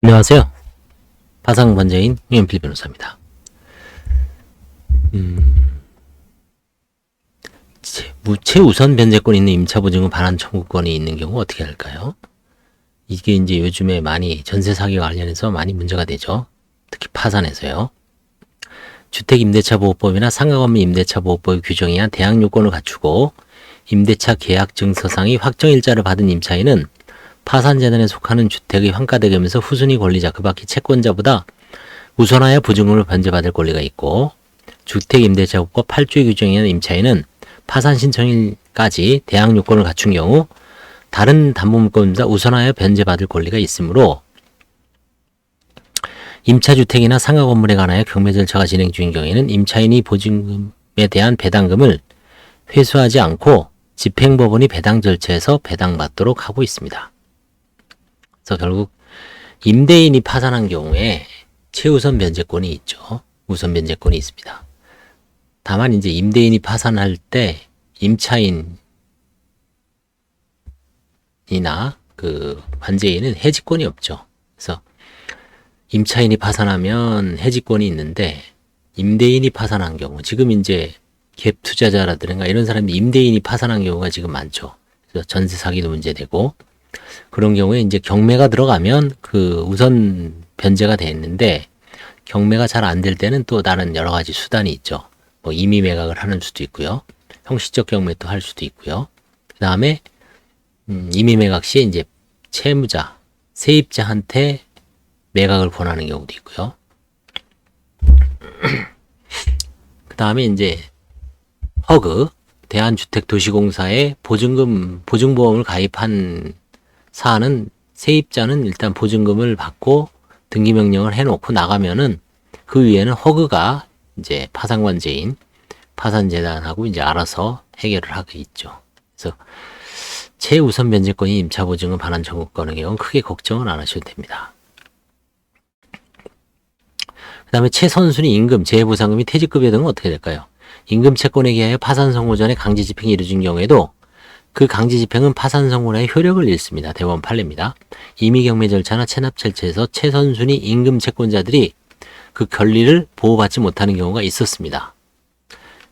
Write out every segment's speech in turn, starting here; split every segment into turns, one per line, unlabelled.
안녕하세요. 파상관제인 윤필 변호사입니다. 최우선 변제권이 있는 임차보증금 반환 청구권이 있는 경우 어떻게 할까요? 이게 이제 요즘에 많이 전세 사기 관련해서 많이 문제가 되죠. 특히 파산에서요. 주택임대차보호법이나 상가건물 임대차보호법의 규정에 의한 대항 요건을 갖추고 임대차 계약 증서상의 확정일자를 받은 임차인은 파산재단에 속하는 주택의 환가대금에서 후순위 권리자 그 밖의 채권자보다 우선하여 보증금을 변제받을 권리가 있고, 주택임대차보호법 8조의 규정에 의한 임차인은 파산 신청일까지 대항 요건을 갖춘 경우 다른 담보물권자 우선하여 변제받을 권리가 있으므로 임차주택이나 상가건물에 관하여 경매 절차가 진행 중인 경우에는 임차인이 보증금에 대한 배당금을 회수하지 않고 집행법원이 배당 절차에서 배당받도록 하고 있습니다. 그래서 결국 임대인이 파산한 경우에 최우선 변제권이 있죠. 우선 변제권이 있습니다. 다만 이제 임대인이 파산할 때 임차인이나 그 관제인은 해지권이 없죠. 그래서 임차인이 파산하면 해지권이 있는데, 임대인이 파산한 경우, 지금 이제 갭 투자자라든가 이런 사람이 임대인이 파산한 경우가 지금 많죠. 그래서 전세 사기도 문제되고, 그런 경우에 이제 경매가 들어가면 그 우선 변제가 됐는데, 경매가 잘 안 될 때는 또 다른 여러 가지 수단이 있죠. 뭐 임의 매각을 하는 수도 있고요. 형식적 경매도 할 수도 있고요. 그 다음에 임의 매각 시에 이제 채무자, 세입자한테 매각을 권하는 경우도 있고요. 그 다음에 이제 허그, 대한주택도시공사에 보증보험을 가입한 사안은 세입자는 일단 보증금을 받고 등기명령을 해놓고 나가면은 그 위에는 허그가 이제 파산관제인 파산재단하고 이제 알아서 해결을 하고 있죠. 그래서 최우선 변제권이 임차보증금 반환 청구권의 경우는 크게 걱정은 안 하셔도 됩니다. 그 다음에 최선순위 임금, 재해보상금이 퇴직급여 등은 어떻게 될까요? 임금 채권에 기하여 파산 선고 전에 강제 집행이 이루어진 경우에도 그 강제 집행은 파산 선고라의 효력을 잃습니다. 대법원 판례입니다. 임의 경매 절차나 체납 절차에서 최선순위 임금 채권자들이 그 권리를 보호받지 못하는 경우가 있었습니다.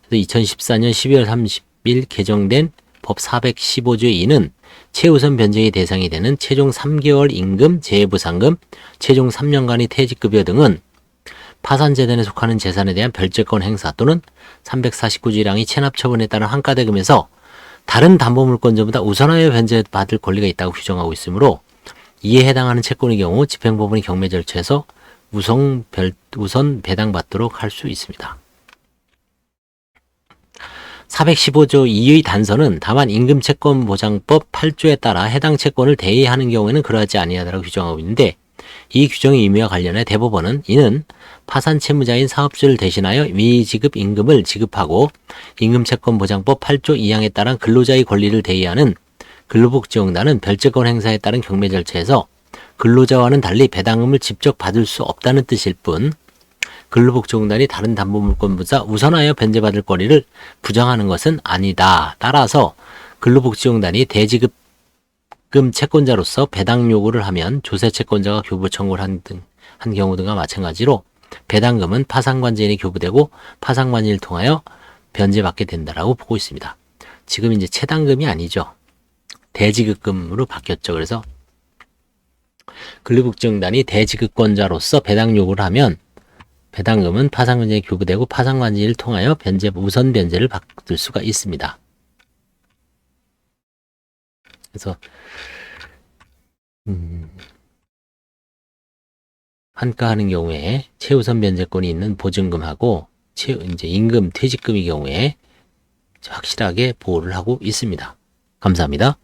그래서 2014년 12월 30일 개정된 법 415조의 2는 최우선 변제의 대상이 되는 최종 3개월 임금, 재해보상금, 최종 3년간의 퇴직급여 등은 파산재단에 속하는 재산에 대한 별채권 행사 또는 349조 1항의 체납처분에 따른 환가대금에서 다른 담보물권자보다 우선하여 변제받을 권리가 있다고 규정하고 있으므로, 이에 해당하는 채권의 경우 집행법원의 경매 절차에서 우선 배당받도록 할 수 있습니다. 415조 2의 단서는 다만 임금채권보장법 8조에 따라 해당 채권을 대의하는 경우에는 그러하지 아니하다라고 규정하고 있는데, 이 규정의 의미와 관련해 대법원은 이는 파산 채무자인 사업주를 대신하여 미지급 임금을 지급하고 임금채권보장법 8조 2항에 따른 근로자의 권리를 대의하는 근로복지공단은 별채권 행사에 따른 경매 절차에서 근로자와는 달리 배당금을 직접 받을 수 없다는 뜻일 뿐, 근로복지공단이 다른 담보물권보다 우선하여 변제받을 권리를 부정하는 것은 아니다. 따라서 근로복지공단이 대지급금 채권자로서 배당 요구를 하면 조세 채권자가 교부 청구를 한 경우 등과 마찬가지로 배당금은 파산관제인이 교부되고 파산관제인을 통하여 변제받게 된다라고 보고 있습니다. 지금 이제 채당금이 아니죠. 대지급금으로 바뀌었죠. 그래서 근로복지공단이 대지급권자로서 배당 요구를 하면 배당금은 파산관제인에 교부되고 파산관제인을 통하여 우선 변제를 받을 수가 있습니다. 그래서 환가하는 경우에 최우선 변제권이 있는 보증금하고 이제 임금 퇴직금의 경우에 확실하게 보호를 하고 있습니다. 감사합니다.